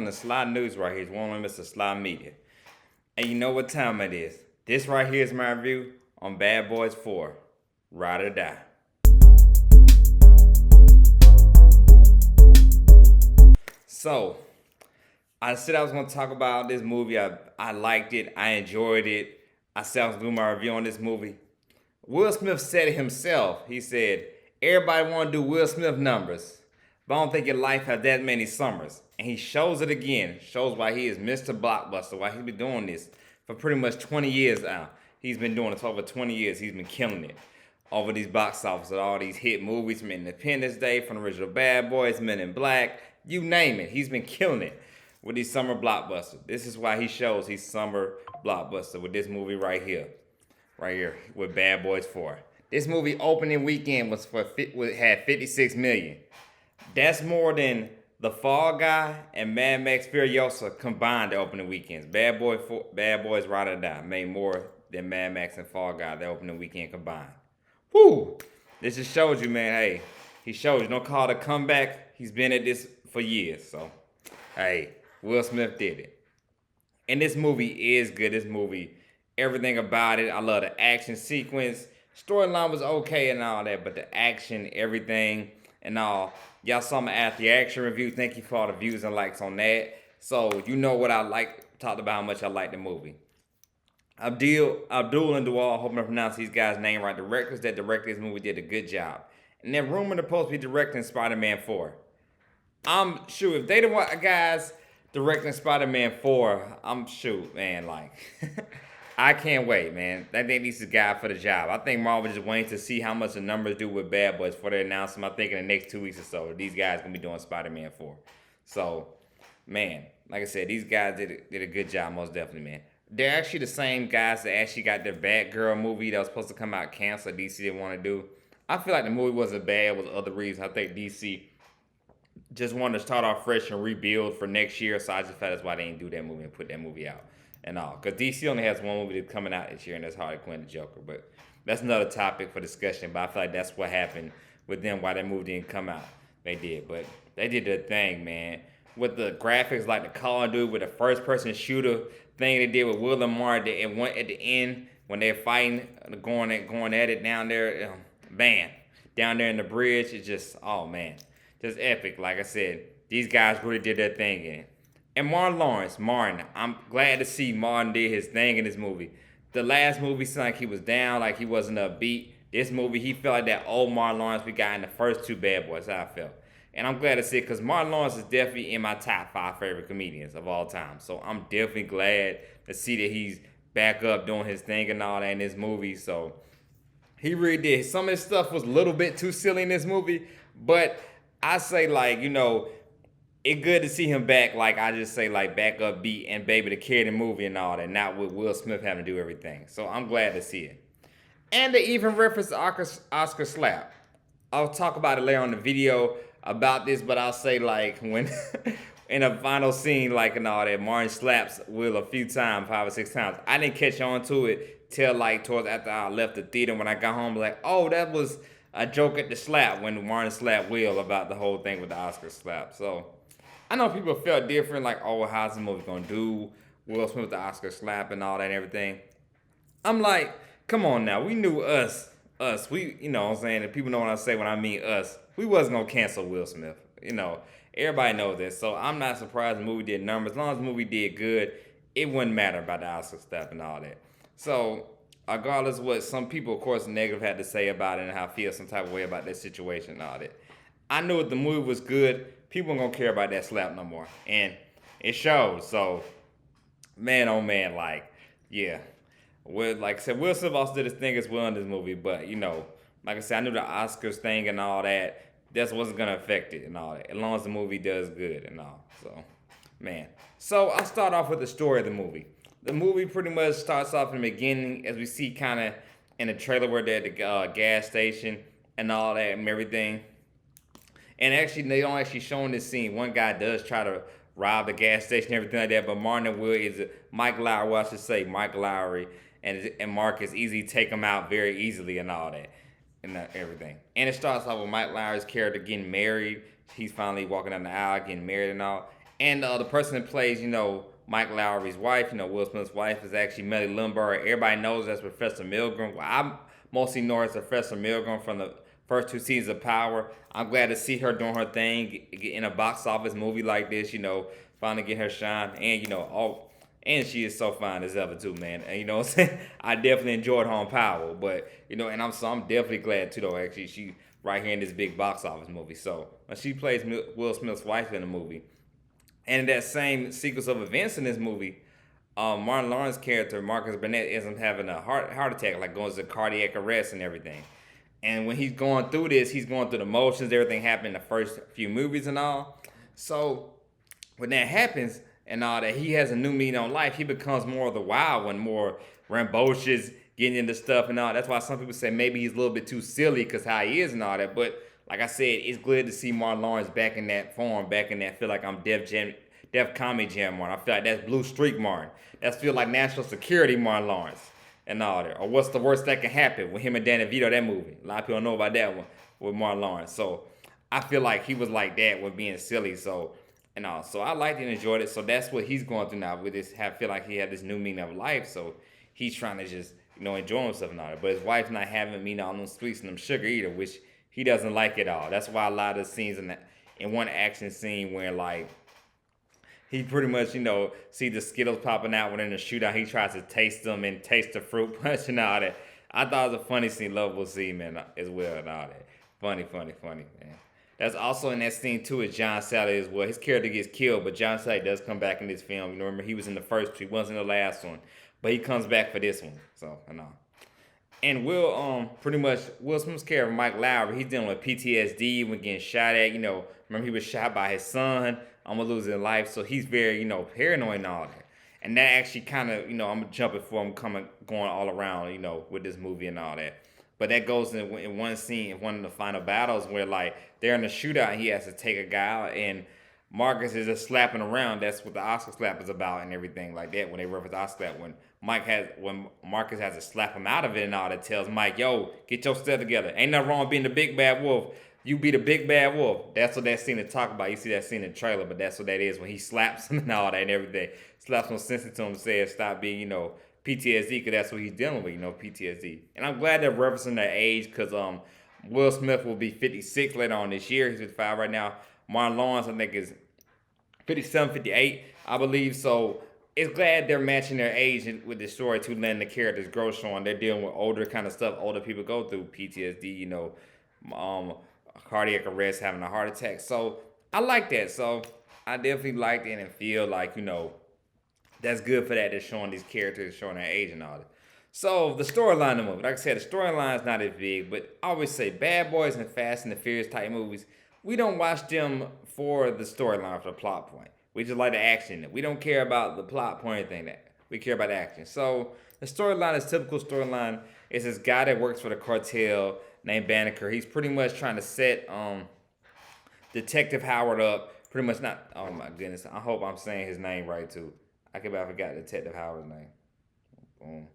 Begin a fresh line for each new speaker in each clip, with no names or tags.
the Sly News right here. It's one of Mr. Sly Media. And you know what time it is. This right here is my review on Bad Boys 4. Ride or Die. So, I said I was going to talk about this movie. I liked it. I enjoyed it. I said I was going to do my review on this movie. Will Smith said it himself. He said, everybody want to do Will Smith numbers, but I don't think your life has that many summers. And he shows it again. Shows why he is Mr. Blockbuster, why he's been doing this for pretty much 20 years now. He's been doing it for over 20 years. He's been killing it over these box office with all these hit movies from Independence Day, from the original Bad Boys, Men in Black, you name it. He's been killing it with these summer blockbusters. This is why he shows he's summer blockbuster with this movie right here with Bad Boys 4. This movie opening weekend had 56 million. That's more than The Fall Guy and Mad Max Furiosa combined the opening weekends. Bad Boys Ride or Die made more than Mad Max and Fall Guy the opening weekend combined. Woo! This just shows you, man. Hey, he shows you. Don't call it a comeback. He's been at this for years. So, hey, Will Smith did it. And this movie is good. This movie, everything about it. I love the action sequence. Storyline was okay and all that, but the action, everything and all. Y'all saw my after the action review. Thank you for all the views and likes on that. So you know what I like. Talked about how much I like the movie. Abdul and Dual, I hope I pronounce these guys' name right. Directors that directed this movie did a good job. And they're rumored to supposed to be directing Spider-Man 4. I'm sure if they the guys directing Spider-Man 4, I'm sure, man, like, I can't wait, man. I think this is the guy for the job. I think Marvel just waiting to see how much the numbers do with Bad Boys before they announce them. I think in the next 2 weeks or so, these guys going to be doing Spider-Man 4. So, man, like I said, these guys did a good job, most definitely, man. They're actually the same guys that actually got their Batgirl movie that was supposed to come out canceled. DC didn't want to do. I feel like the movie wasn't bad with other reasons. I think DC just wanted to start off fresh and rebuild for next year. So I just felt that's why they didn't do that movie and put that movie out and all. Because DC only has one movie that's coming out this year, and that's Harley Quinn the Joker. But that's another topic for discussion. But I feel like that's what happened with them, why that movie didn't come out. They did. But they did their thing, man. With the graphics like the Call of Duty, with the first-person shooter thing they did with Will and Mark, it went at the end when they're fighting, going at it down there, man, down there in the bridge. It's just, oh man, just epic. Like I said, these guys really did their thing in it. And Martin, I'm glad to see Martin did his thing in this movie. The last movie seemed like he was down, like he wasn't upbeat. This movie, he felt like that old Martin Lawrence we got in the first two Bad Boys, how I felt. And I'm glad to see it because Martin Lawrence is definitely in my top 5 favorite comedians of all time. So I'm definitely glad to see that he's back up doing his thing and all that in this movie. So he really did. Some of his stuff was a little bit too silly in this movie. But I say, like, you know, it's good to see him back, like I just say, like, back up beat and baby to carry the movie and all that. Not with Will Smith having to do everything. So I'm glad to see it. And they even referenced Oscar slap. I'll talk about it later on the video about this, but I'll say, like, when in a final scene, like, and all that, Martin slaps Will a few times, 5 or 6 times. I didn't catch on to it till, like, towards after I left the theater. When I got home, like, oh, that was a joke at the slap when Martin slapped Will about the whole thing with the Oscar slap. So I know people felt different, like, oh, how's the movie gonna do? Will Smith with the Oscar slap and all that and everything. I'm like, come on now, we knew us, we, you know what I'm saying, and people know what I say when I mean us, we wasn't gonna cancel Will Smith, you know, everybody knows this, so I'm not surprised the movie did numbers. As long as the movie did good, it wouldn't matter about the Oscar stuff and all that. So, regardless of what some people, of course, negative had to say about it and how I feel some type of way about that situation and all that, I knew if the movie was good, people weren't gonna care about that slap no more, and it showed. So, man, oh man, like, yeah. Well, like I said, Will Smith also did his thing as well in this movie, but, you know, like I said, I knew the Oscars thing and all that, that wasn't going to affect it and all that, as long as the movie does good and all. So, man. So, I'll start off with the story of the movie. The movie pretty much starts off in the beginning, as we see kind of in the trailer where they're at the gas station and all that and everything. And actually, they don't actually show in this scene. One guy does try to rob the gas station and everything like that, but Martin and Will is Mike Lowry, well, I should say Mike Lowry and Marcus easily take him out very easily and all that and everything. And it starts off with Mike Lowry's character getting married. He's finally walking down the aisle, getting married and all. And the person that plays, Mike Lowry's wife, Will Smith's wife, is actually Melly Lundberg. Everybody knows that's Professor Milgram. Well, I mostly know her as Professor Milgram from the first two seasons of Power. I'm glad to see her doing her thing, get in a box office movie like this, finally get her shine. And, and she is so fine as ever too, man. And you know what I'm saying? I definitely enjoyed her on Power, but and I'm definitely glad too though. Actually, she right here in this big box office movie. So when she plays Will Smith's wife in the movie, and in that same sequence of events in this movie, Martin Lawrence's character Marcus Burnett ends up having a heart attack, like going to cardiac arrest and everything. And when he's going through this, he's going through the motions. Everything happened in the first few movies and all. So when that happens and all that, he has a new meaning on life. He becomes more of the wild one, more rambunctious, getting into stuff and all. That's why some people say maybe he's a little bit too silly because how he is and all that. But like I said, it's good to see Martin Lawrence back in that form, back in that feel like I'm Def Comedy Jam Martin. I feel like that's Blue Streak Martin. That's feel like national security Martin Lawrence and all that. Or what's the worst that can happen with him and Danny Vito, that movie. A lot of people don't know about that one with Martin Lawrence. So I feel like he was like that with being silly. So and all. So I liked and enjoyed it. So that's what he's going through now with this. Feel like he had this new meaning of life. So he's trying to just enjoy himself and all that. But his wife's not having me on them sweets and them sugar either, which he doesn't like at all. That's why a lot of the scenes in one action scene where like he pretty much, see the Skittles popping out when in the shootout. He tries to taste them and taste the fruit punch and all that. I thought it was a funny scene, lovable scene, man, as well and all that. Funny, man. That's also in that scene too is John Sally as well. His character gets killed, but John Sally does come back in this film. Remember he was in the first two, he wasn't in the last one, but he comes back for this one. So I know. And pretty much Will Smith's character Mike Lowry, he's dealing with PTSD when getting shot at. Remember he was shot by his son, almost losing life, so he's very paranoid and all that. And that actually kind of I'm jumping for him going all around with this movie and all that. But that goes in one scene, in one of the final battles where like they're in the shootout and he has to take a guy out and Marcus is just slapping around. That's what the Oscar slap is about and everything like that. When they reference Oscar slap, when Marcus has to slap him out of it and all that, tells Mike, "Yo, get your stuff together. Ain't nothing wrong with being the big bad wolf. You be the big bad wolf." That's what that scene to talk about. You see that scene in the trailer, but that's what that is when he slaps him and all that and everything. Slaps some sense into him, says stop being PTSD, because that's what he's dealing with, PTSD. And I'm glad they're referencing that age because Will Smith will be 56 later on this year. He's 55 right now. Martin Lawrence, I think, is 57, 58, I believe. So it's glad they're matching their age with the story to letting the characters grow, showing they're dealing with older kind of stuff older people go through, PTSD, cardiac arrest, having a heart attack. So I like that. So I definitely liked it and feel like, that's good for that. They're showing these characters, showing their age and all that. So the storyline of the movie, like I said, the storyline is not as big, but I always say Bad Boys and Fast and the Furious type movies, we don't watch them for the storyline, for the plot point. We just like the action. We don't care about the plot point or anything. That we care about the action. So the storyline is typical storyline. It's this guy that works for the cartel named Banneker. He's pretty much trying to set Detective Howard up. Pretty much not. Oh my goodness. I hope I'm saying his name right too. I forgot Detective Howard's name. Boom.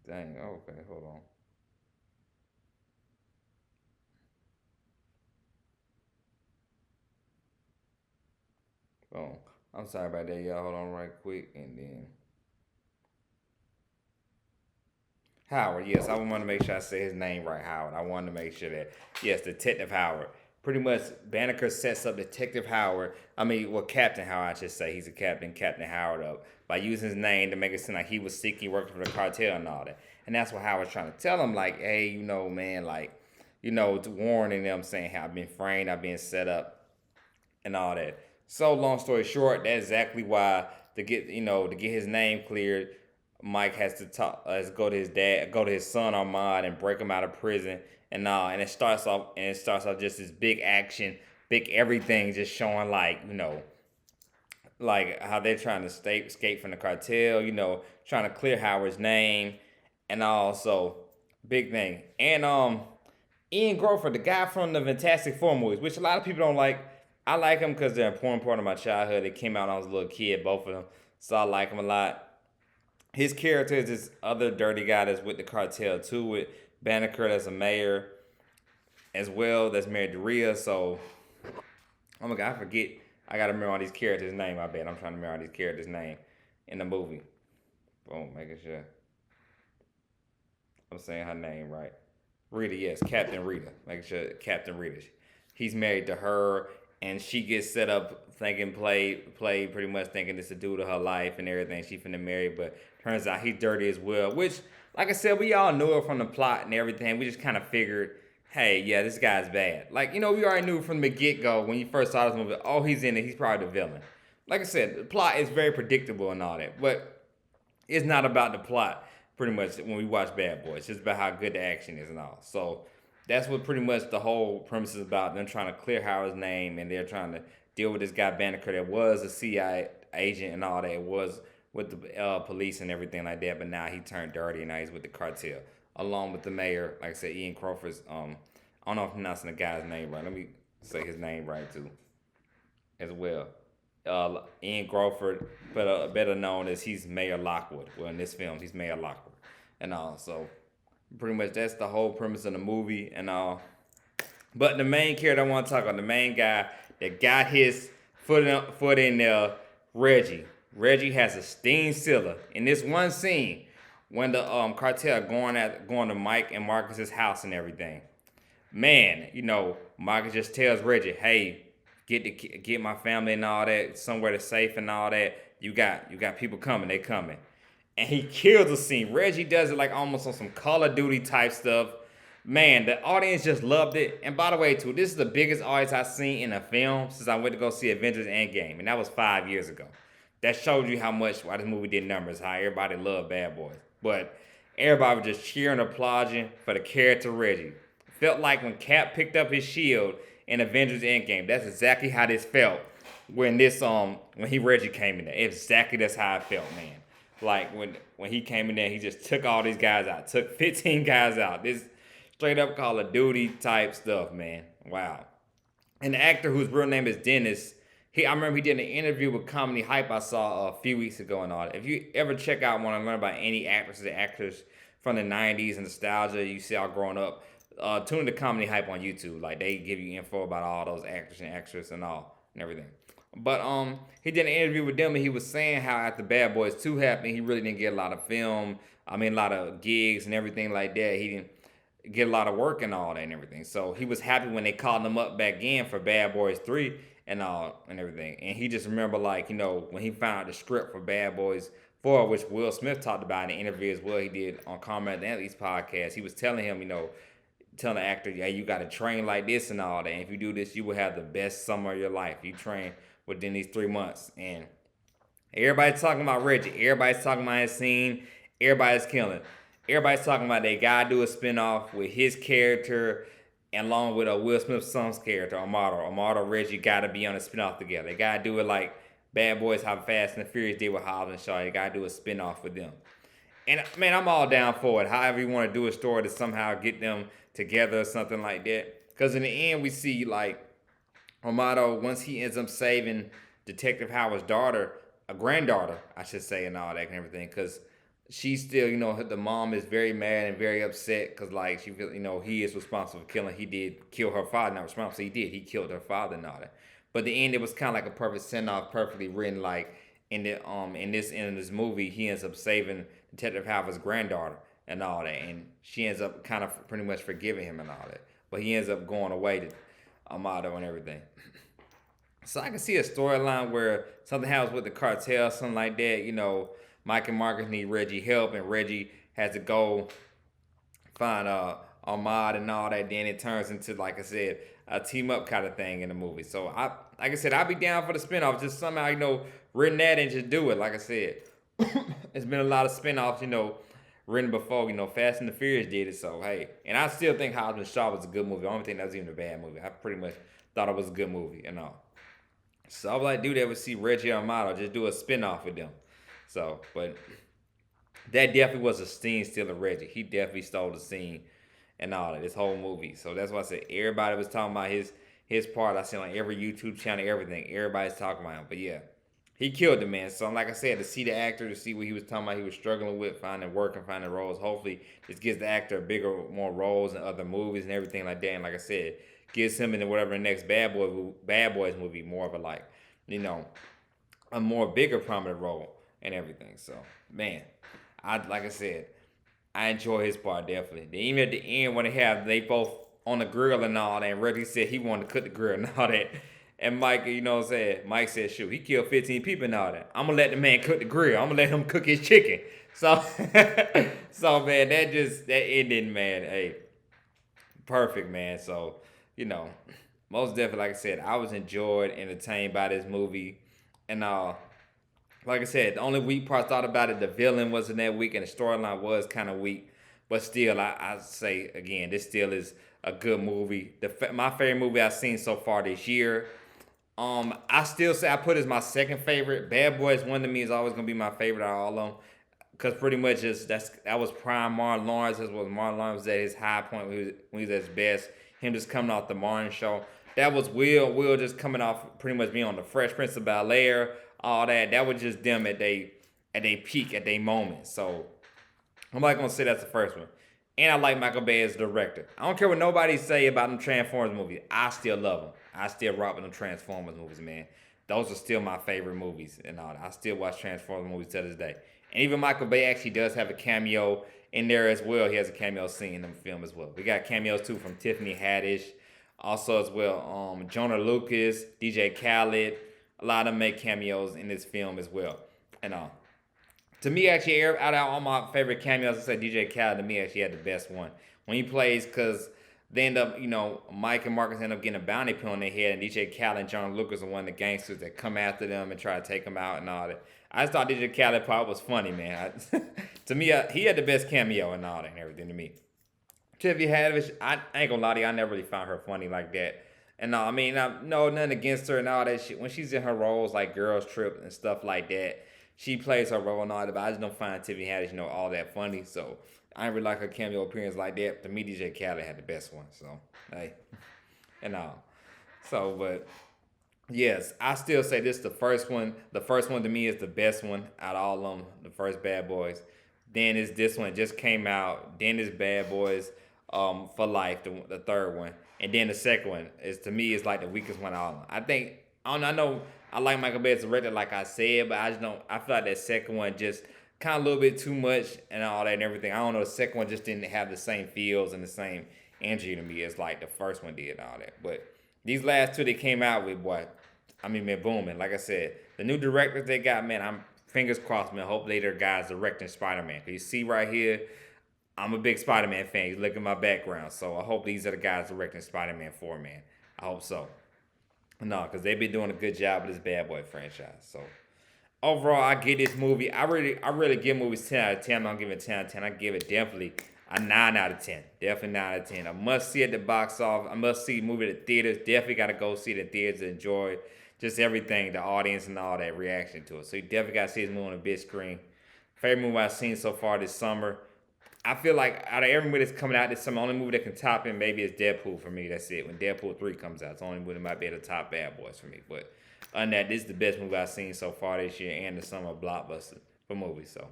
Dang. Okay. Hold on. Boom. I'm sorry about that, y'all. Hold on right quick. And then Howard. Yes, I want to make sure I say his name right, Howard. I wanted to make sure that, yes, Detective Howard. Pretty much, Banneker sets up Detective Howard. Captain Howard, I should say. He's a captain, Captain Howard up by using his name to make it seem like he was sick, he worked for the cartel and all that. And that's what Howard's trying to tell him, like, hey, man, like, to warning them, saying how I've been framed, I've been set up, and all that. So long story short, that's exactly why to get his name cleared, Mike has to go to his dad, go to his son Ahmad, and break him out of prison and all. And it starts off just this big action, big everything, just showing like how they're trying to escape from the cartel, trying to clear Howard's name, and also big thing. And Ian Grofer, the guy from the Fantastic Four movies, which a lot of people don't like. I like him because they're an important part of my childhood. They came out when I was a little kid, both of them, so I like him a lot. His character is this other dirty guy that's with the cartel too, with Banneker that's a mayor as well that's married to Rhea. So, oh my God, I forget. I gotta remember all these characters' name. I bet I'm trying to remember all these characters' name in the movie. Boom, making sure I'm saying her name right. Rita, yes, Captain Rita. Making sure Captain Rita. He's married to her, and she gets set up thinking play pretty much thinking it's the dude of her life and everything. She finna marry, but turns out he's dirty as well. Which, like I said, we all knew it from the plot and everything. We just kind of figured, hey, yeah, this guy's bad. Like we already knew from the get go when you first saw this movie. Oh, he's in it. He's probably the villain. Like I said, the plot is very predictable and all that, but it's not about the plot pretty much when we watch Bad Boys. It's just about how good the action is and all. So that's what pretty much the whole premise is about. Them trying to clear Howard's name and they're trying to deal with this guy Banneker that was a CIA agent and all that. Was with the police and everything like that. But now he turned dirty and now he's with the cartel. Along with the mayor, like I said, Ian Crawford's I don't know if I'm pronouncing the guy's name right. Let me say his name right too as well. Ian Crawford, but better known as he's Mayor Lockwood. Well, in this film, he's Mayor Lockwood, and all. So, pretty much that's the whole premise of the movie, and all. But the main character I want to talk about, the main guy that got his foot in there, Reggie. Reggie has a steam sealer in this one scene when the cartel going to Mike and Marcus's house and everything. Man, Marcus just tells Reggie, "Hey, get my family and all that somewhere to safe and all that. You got people coming, they coming." And he kills the scene. Reggie does it like almost on some Call of Duty type stuff. Man, the audience just loved it. And by the way, too, this is the biggest audience I've seen in a film since I went to go see Avengers Endgame, and that was 5 years ago. That showed you how much why this movie did numbers, how everybody loved Bad Boys. But everybody was just cheering and applauding for the character Reggie. Felt like when Cap picked up his shield in Avengers Endgame. That's exactly how this felt when Reggie came in there. Exactly that's how it felt, man. Like when he came in there, he just took all these guys out. Took 15 guys out. This straight up Call of Duty type stuff, man. Wow. And the actor whose real name is Dennis, I remember he did an interview with Comedy Hype I saw a few weeks ago and all that. If you ever check out, want to learn about any actresses and actors from the 90s and nostalgia you see all growing up, tune to Comedy Hype on YouTube. Like they give you info about all those actors and actresses and all and everything. But he did an interview with them and he was saying how after Bad Boys 2 happened, he really didn't get a lot of film. A lot of gigs and everything like that. He didn't get a lot of work and all that and everything. So he was happy when they called him up back in for Bad Boys 3 and all and everything. And he just remember when he found out the script for Bad Boys 4, which Will Smith talked about in the interview as well. He did on Carmel Anthony's podcast. He was telling him, telling the actor, yeah, you got to train like this and all that. And if you do this, you will have the best summer of your life. You train within these 3 months. And everybody's talking about Reggie. Everybody's talking about his scene. Everybody's killing. Everybody's talking about they got to do a spinoff with his character and along with Will Smith's son's character, Amado. Amado and Reggie got to be on a spinoff together. They got to do it like Bad Boys, how Fast and the Furious did with Hobbs and Shaw. They got to do a spinoff with them. And, man, I'm all down for it. However you want to do a story to somehow get them together or something like that. Because in the end, we see, Amado, once he ends up saving Detective Howard's daughter, a granddaughter, I should say, and all that and everything. Because she's still, the mom is very mad and very upset because, she feels, he is responsible for killing. He did kill her father. Not responsible. He did. He killed her father and all that. But the end, it was kind of like a perfect send-off, perfectly written, in this end of this movie, he ends up saving Detective Howard's granddaughter and all that, and she ends up kind of pretty much forgiving him and all that. But he ends up going away to Amado and everything. So I can see a storyline where something happens with the cartel, something like that. Mike and Marcus need Reggie help, and Reggie has to go find Ahmad and all that. Then it turns into, like I said, a team up kind of thing in the movie. So like I said, I'll be down for the spinoff. Just somehow, written that and just do it. Like I said, it's been a lot of spinoffs, written before. Fast and the Furious did it. So hey, and I still think Hobbs and Shaw was a good movie. I don't think that was even a bad movie. I pretty much thought it was a good movie and all. So I would like to do that with see Reggie Armato, just do a spinoff with them. So, but that definitely was a scene stealer Reggie. He definitely stole the scene and all of this whole movie. So that's why I said everybody was talking about his part. I seen on every YouTube channel, everything. Everybody's talking about him. But yeah, he killed the man. So like I said, to see the actor, to see what he was talking about, he was struggling with finding work and finding roles. Hopefully, this gives the actor bigger, more roles in other movies and everything like that. And like I said, gives him in whatever the next Bad Boys movie more of a like, you know, a more bigger prominent role and everything. So man, I like I said, I enjoy his part definitely. Then even at the end when they both on the grill and all that, and Reggie said he wanted to cook the grill and all that. And Mike, you know what I'm saying? Mike said, shoot, he killed 15 people and all that. I'm gonna let the man cook the grill. I'm gonna let him cook his chicken. So so man, that ending, man, hey, perfect, man. So, you know, most definitely, like I said, I was enjoyed, entertained by this movie. And like I said, the only weak part I thought about it, the villain wasn't that weak, and the storyline was kind of weak. But still, I say again, this still is a good movie. My favorite movie I've seen so far this year. I still say I put it as my second favorite. Bad Boys One to me is always gonna be my favorite out of all of them, cause pretty much that was prime Martin Lawrence. This was Martin Lawrence was at his high point when he was at his best. Him just coming off the Martin show. That was Will just coming off pretty much being on the Fresh Prince of Bel Air, all that. That was just them at they peak at their moment. So I'm not gonna say that's the first one. And I like Michael Bay as director. I don't care what nobody say about them Transformers movies. I still love them. I still rock with them Transformers movies, man. Those are still my favorite movies and all that. I still watch Transformers movies to this day. And even Michael Bay actually does have a cameo in there as well. He has a cameo scene in the film as well. We got cameos too from Tiffany Haddish, also as well. Jonah Lucas, DJ Khaled. A lot of them make cameos in this film as well. And to me, actually, out of all my favorite cameos, I said DJ Khaled to me actually had the best one. When he plays, because they end up, Mike and Marcus end up getting a bounty put on their head, and DJ Khaled and John Lucas are one of the gangsters that come after them and try to take them out and all that. I just thought DJ Khaled part was funny, man. To me, he had the best cameo and all that and everything to me. Tiffany Haddish, I ain't gonna lie to you, I never really found her funny like that. And I mean, no, nothing against her and all that shit. When she's in her roles like Girls Trip and stuff like that, she plays her role and all that, but I just don't find Tiffany Haddish, all that funny. So I ain't really like her cameo appearance like that. To me, DJ Khaled had the best one. So, hey, and all. So, but yes, I still say this the first one. The first one to me is the best one out of all of them. The first Bad Boys. Then is this one just came out. Then is Bad Boys for Life, the third one. And then the second one is to me is like the weakest one out of them. I know I like Michael Bay as a director, like I said, but I just don't. I feel like that second one just kind of a little bit too much and all that and everything. I don't know. The second one just didn't have the same feels and the same energy to me as like the first one did and all that. But these last two they came out with, boy, I mean, man, booming. Like I said, the new directors they got, man, I'm fingers crossed, man. Hopefully they're guys directing Spider-Man. Cause you see right here, I'm a big Spider-Man fan. You look at my background, so I hope these are the guys directing Spider-Man 4, man. I hope so. No, because they've been doing a good job with this Bad Boy franchise. So overall, I give this movie. I really give movies 10 out of 10. I'm not giving it 10 out of 10. I give it definitely a 9 out of 10. Definitely 9 out of 10. I must see it at the box office. I must see the movie at the theaters. Definitely got to go see it at the theaters to enjoy just everything, the audience and all that reaction to it. So you definitely got to see this movie on the big screen. Favorite movie I've seen so far this summer. I feel like out of every movie that's coming out this summer, the only movie that can top it maybe is Deadpool for me. That's it. When Deadpool 3 comes out, it's the only movie that might be able to top Bad Boys for me. But other than that, this is the best movie I've seen so far this year and the summer blockbuster for movies. So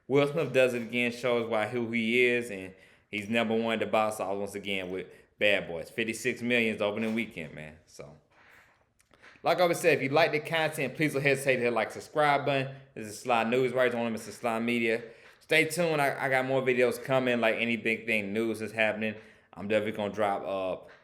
Will Smith does it again, shows who he is, and he's number one at the box office once again with Bad Boys. 56 million is opening weekend, man. So like I always said, if you like the content, please don't hesitate to hit like subscribe button. This is Sly News right on Mr. Sly Media. Stay tuned. I got more videos coming. Like any big thing news is happening, I'm definitely gonna drop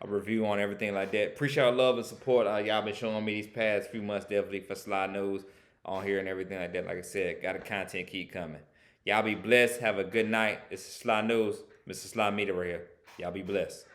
a review on everything like that. Appreciate our love and support. Y'all been showing me these past few months definitely for Sly News on here and everything like that. Like I said, got the content keep coming. Y'all be blessed. Have a good night. This is Sly News, Mr. Sly Media right here. Y'all be blessed.